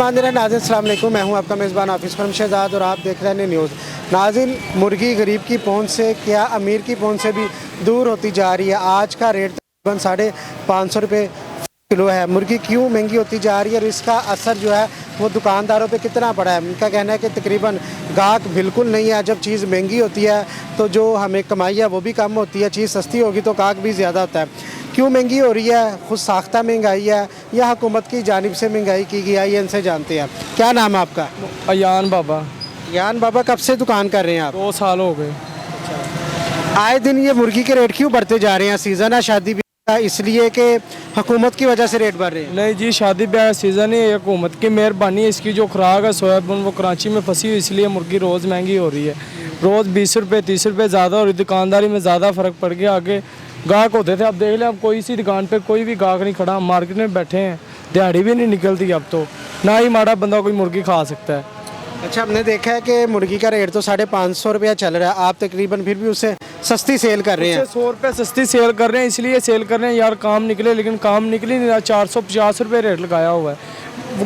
नाज़रीन अस्सलाम वालेकुम, मैं हूं आपका मेज़बान हाफिज़ खुरम शहजाद और आप देख रहे हैं न्यूज़। नाज़रीन, मुर्गी गरीब की पहुंच से क्या अमीर की पहुंच से भी दूर होती जा रही है। आज का रेट तकरीबन 550 रुपये किलो है। मुर्गी क्यों महंगी होती जा रही है और इसका असर जो है वो दुकानदारों पे कितना पड़ा है। उनका कहना है कि तकरीबन गाहक बिल्कुल नहीं है। जब चीज़ महंगी होती है तो जो हमें कमाई है वो भी कम होती है, चीज़ सस्ती होगी तो गाहक भी ज़्यादा होता है। क्यों महंगी हो रही है? खुद साख्ता महंगाई है या हुकूमत की जानिब से महंगाई की गई है, ये इनसे जानते हैं। क्या नाम है आपका? अयान बाबा। यान बाबा, कब से दुकान कर रहे हैं आप? 2 साल हो गए। आए दिन ये मुर्गी के रेट क्यों बढ़ते जा रहे हैं? सीज़न है शादी ब्याह का, इसलिए कि हुकूमत की वजह से रेट बढ़ रहे हैं? नहीं जी, शादी ब्याह सीज़न है, हुकूमत की मेहरबानी है। इसकी जो खुराक है सोयाबीन वो कराची में फंसी हुई, इसलिए मुर्गी रोज़ महंगी हो रही है। रोज़ 20 रुपये 30 रुपये ज़्यादा हो रही। दुकानदारी में ज़्यादा फ़र्क पड़ गया। आगे गाहक होते थे, अब देख लें अब कोई सी दुकान पे कोई भी गाहक नहीं खड़ा। हम मार्केट में बैठे हैं, दिहाड़ी भी नहीं निकलती अब तो, ना ही माड़ा बंदा कोई मुर्गी खा सकता है। अच्छा, हमने देखा है कि मुर्गी का रेट तो 550 रुपया चल रहा है, आप तकरीबन फिर भी उससे सस्ती सेल कर रहे हैं। 100 रुपये सस्ती सेल कर रहे हैं, इसलिए सेल कर रहे हैं यार, काम निकले, लेकिन काम निकल ही नहीं रहा। 450 रुपये रेट लगाया हुआ है।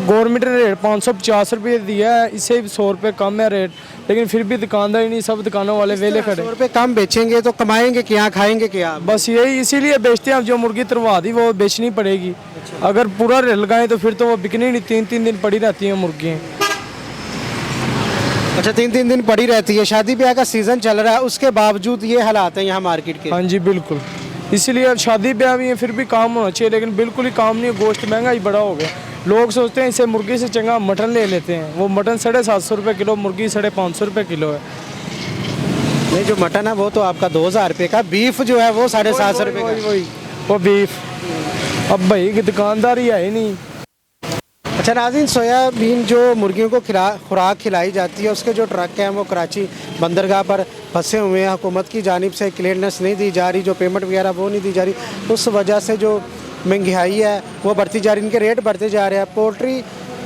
गवर्नमेंट ने रेट 550 रुपये दिया है, इससे 100 रुपये कम है रेट, लेकिन फिर भी दुकानदार ही नहीं, सब दुकानों वाले वेले खड़े। 100 रुपये कम बेचेंगे तो कमाएंगे क्या, खाएंगे क्या? बस यही इसीलिए बेचते हैं। अब जो मुर्गी तरवा दी वो बेचनी पड़ेगी। अगर पूरा रेट लगाएं तो फिर तो वो बिकनी नहीं, 3-3 दिन पड़ी रहती हैं मुर्गियाँ। अच्छा, 3-3 दिन पड़ी रहती है। शादी ब्याह का सीज़न चल रहा है, उसके बावजूद ये हालात हैं यहाँ मार्केट के। हाँ जी बिल्कुल, इसीलिए अब शादी ब्याह भी है, फिर भी काम होना चाहिए, लेकिन बिल्कुल ही काम नहीं है। गोश्त महंगा ही बड़ा हो गया। लोग सोचते हैं इसे मुर्गी से चंगा मटन ले लेते हैं। वो मटन 750 रुपये किलो, मुर्गी 550 रुपये किलो है। नहीं, जो मटन है वो तो आपका 2000 रुपये का, बीफ जो है वो 750 रुपये का। वही वो बीफ। अब भाई की दुकानदारी है ही नहीं। अच्छा नाज़रीन, सोयाबीन जो मुर्गियों को खुराक खिलाई जाती है, उसके जो ट्रक हैं वो कराची बंदरगाह पर फंसे हुए हैं। हुकूमत की जानिब से क्लियरेंस नहीं दी जा रही, जो पेमेंट वगैरह वो नहीं दी जा रही। उस वजह से जो महंगाई है वो बढ़ती जा रही, इनके रेट बढ़ते जा रहे हैं। पोल्ट्री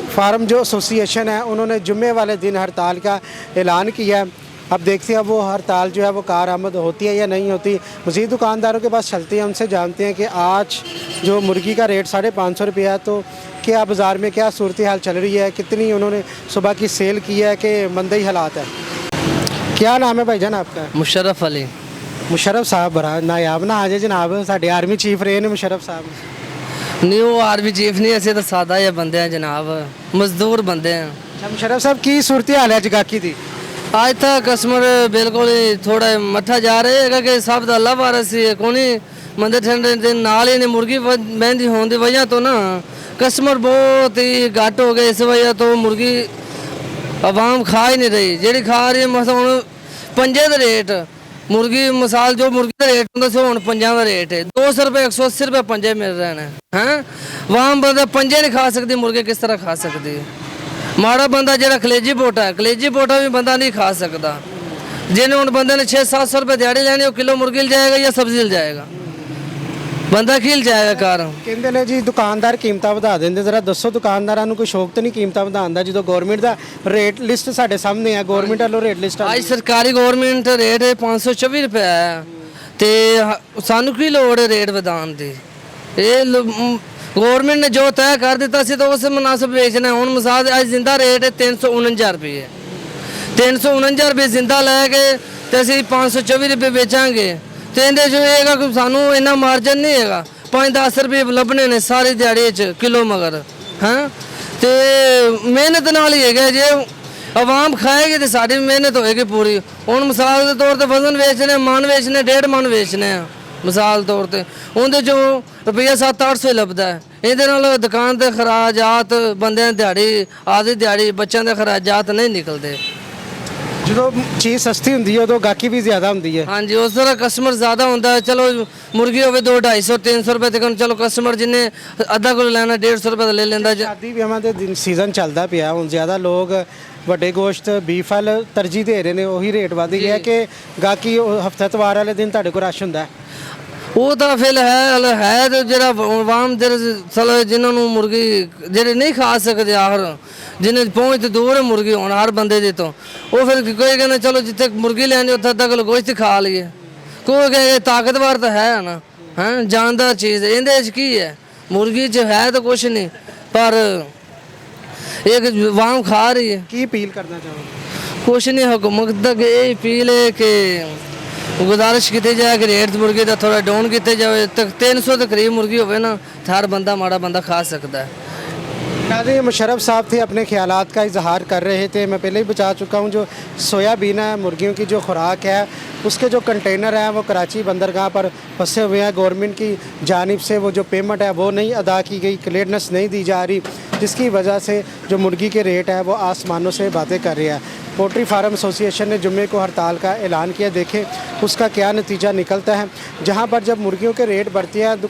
फार्म जो एसोसिएशन है उन्होंने जुम्मे वाले दिन हड़ताल का ऐलान किया है। अब देखते हैं वो हड़ताल जो है वो कारआमद होती है या नहीं होती। मज़ीद दुकानदारों के पास चलते हैं, उनसे जानते हैं कि आज जो मुर्गी का रेट 550 रुपये है तो क्या बाज़ार में क्या सूरत हाल चल रही है, कितनी उन्होंने सुबह की सेल की है कि मंदी हालात है। क्या नाम है भाईजान आपका? मुशर्रफ अली। मुशर्रफ साहब बड़ा नायाब ना आज जनाब, साढ़े आर्मी चीफ रहे ने मुशर्रफ साहब। नहीं वो आर्मी चीफ नहीं, ऐसे तो सादा ही बंदे हैं जनाब, मजदूर बंदे हैं। अच्छा मुशर्रफ साहब, की सूरत हाल है जगाकी दी? आज तक कस्टमर बिल्कुल ही थोड़ा मठा जा रहे हैं कि सब तो अल्लाह वारस ही है। कोनी मंदे ठंडे दिन नाल ही मुर्गी महंगी होने की वजह तो ना कस्टमर बहुत ही घट हो गए। इस वजह तो मुर्गी आवाम खा ही नहीं रही। जी खा रही है मतलब पंजे का रेट मुर्गी, मिसाल जो मुर्गी का रेट होंगे सो हम पंजा का रेट है। 200 रुपये 180 रुपये पंजे मिल रहे हैं। हैं वहाँ बंदा पंजे नहीं खा सकती मुर्गी, किस तरह खा सकती है? माड़ा बंदा जरा कलेजी बोटा है, कलेजी बोटा भी बंदा नहीं खा सकता। जिन्हें उन बंदे ने 600-700 रुपये दिहाड़ी लेनी, वो किलो मुर्गी ले जाएगा या सब्जी ले जाएगा? बंदा खिल जाएगा कार। कहते ने जी दुकानदार कीमतां ਵਧਾ ਦਿੰਦੇ। जरा दसो दुकानदारों को कोई शौक तो नहीं कीमतां ਵਧਾਉਣ ਦਾ ਜਦੋਂ गवर्नमेंट का रेट लिस्ट ਸਾਡੇ ਸਾਹਮਣੇ है, गवर्नमेंट वालों रेट लिस्ट आज सरकारी गवर्नमेंट रेट 524 रुपये है तो सानू की लोड़ है रेट ਵਧਾਉਣ ਦੀ? ये गवर्नमेंट ने जो तय कर दिता सी तो उस मुनासिब बेचना है। हूँ मिसाल आज जिंदा रेट है 349 रुपये, 349 रुपये जिंदा लैके तो असं 524 रुपये बेचांगे तो इन्हें जो है कि सानू इन्ना मार्जन नहीं है। 5-10 रुपये लभने ने सारी दिहाड़ी किलो मगर। हाँ तो मेहनत नाल ही है जे आवाम खाएगी तो साड़ी मेहनत होएगी पूरी। हूँ मिसाल के तौर पर वजन बेचने, मन बेचने, 1.5 मन बेचने मिसाल तौर पर उनके जो रुपया 700-800 लभदा है। ये दुकान के खराजात, बंद दिहाड़ी, आधी दिहाड़ी, बच्चों के खराजात नहीं निकलते। जो चीज़ सस्ती होंगी है उदों गाहकी भी ज़्यादा होंगी है। हाँ जी, उस तरह कस्टमर ज़्यादा होता है। चलो मुर्गी हो 200-250-300 रुपये तक, चलो कस्टमर जिन्हें अद्धा किलो लेना 150 रुपये तो ले लेंदा। शादी ब्याह के सीजन चलता पाया, हूँ ज़्यादा लोग ਵੱਡੇ गोश्त बीफ वाल तरजीह दे रहे हैं, वही रेट वध गया कि गाहकी हफ्ते इतवार वाले दिन ਤੁਹਾਡੇ ਕੋਲ रश ਹੁੰਦਾ है? वो तो फिल है तो जरा आवाम चलो जिन्होंने मुर्गी जेडे नहीं खा सकते, आखिर जिन्हें पहुँच तो दूर है मुर्गी होना हर बंदे की, तो वो फिर कोई कहना चलो जितने मुर्गी लेनी उत्थे अद्धा किलो गोश्त खा लीए। कोई कहे ताकतवर तो है ना, हैं जानदार चीज़ है। इहदे की है मुर्गी च है तो कुछ नहीं, पर एक वाम खा रही है। की अपील करना चाहोगे? कुछ नहीं, हुकूमत तक ये अपील है कि गुजारिश की जाए कि रेट मुर्गी का थोड़ा डाउन किया जाए, तक 300 के करीब मुर्गी होवे ना तो हर बंदा माड़ा बंदा खा सकता है। नाज़रीन, मुशर्रफ साहब थे, अपने ख्यालात का इजहार कर रहे थे। मैं पहले ही बता चुका हूँ, जो सोयाबीन है मुर्गियों की जो खुराक है उसके जो कंटेनर हैं वो कराची बंदरगाह पर फंसे हुए हैं। गवर्नमेंट की जानिब से वो जो पेमेंट है वो नहीं अदा की गई, क्लियरनेस नहीं दी जा रही, जिसकी वजह से जो मुर्गी के रेट है वो आसमानों से बातें कर रहे हैं। पोल्ट्री फार्म एसोसिएशन ने जुम्मे को हड़ताल का ऐलान किया। देखें उसका क्या नतीजा निकलता है। जहाँ पर जब मुर्गियों के रेट बढ़ते हैं,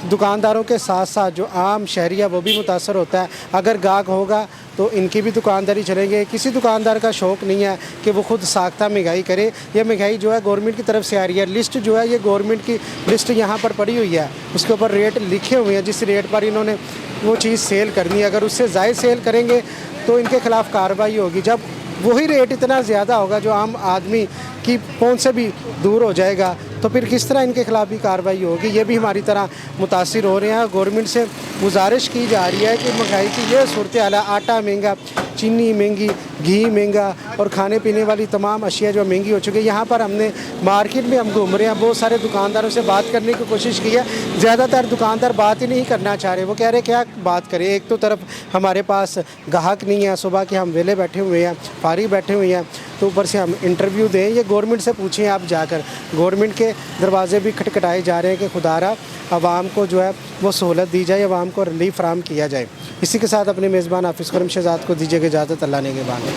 दुकानदारों के साथ साथ जो आम शहरी है वो भी मुतासर होता है। अगर गाहक होगा तो इनकी भी दुकानदारी चलेंगे। किसी दुकानदार का शौक़ नहीं है कि वो खुद साख्ता महंगाई करे। ये महंगाई जो है गवर्नमेंट की तरफ से आ रही है। लिस्ट जो है ये गवर्नमेंट की लिस्ट यहाँ पर पड़ी हुई है, उसके ऊपर रेट लिखे हुए हैं, जिस रेट पर इन्होंने वो चीज़ सेल करनी है। अगर उससे ज़ायद सेल करेंगे तो इनके ख़िलाफ़ कार्रवाई होगी। जब वही रेट इतना ज़्यादा होगा जो आम आदमी की पहुंच से भी दूर हो जाएगा, तो फिर किस तरह इनके खिलाफ़ भी कार्रवाई होगी। ये भी हमारी तरह मुतासिर हो रहे हैं। गवर्नमेंट से गुजारिश की जा रही है कि महंगाई की ये सूरत हाल है, आटा महंगा, चीनी महंगी, घी महंगा और खाने पीने वाली तमाम अशिया जो महंगी हो चुकी है। यहाँ पर हमने मार्केट में हम घूम रहे हैं, बहुत सारे दुकानदारों से बात करने की कोशिश की है। ज़्यादातर दुकानदार बात ही नहीं करना चाह रहे। वो कह रहे क्या बात करें, एक तो तरफ हमारे पास ग्राहक नहीं है, सुबह के हम वेले बैठे हुए हैं, फारिग बैठे हुए हैं, तो ऊपर से हम इंटरव्यू दें। ये गवर्नमेंट से पूछें आप जाकर। गवर्नमेंट के दरवाजे भी खटखटाए जा रहे हैं कि खुदारा आवाम को जो है वो सहूलत दी जाए, आवाम को रिलीफ फराहम किया जाए। इसी के साथ अपने मेज़बान हाफिज़ खुर्रम शहज़ाद को दीजिएगा इजाज़त। अल्लाह ने के बाद।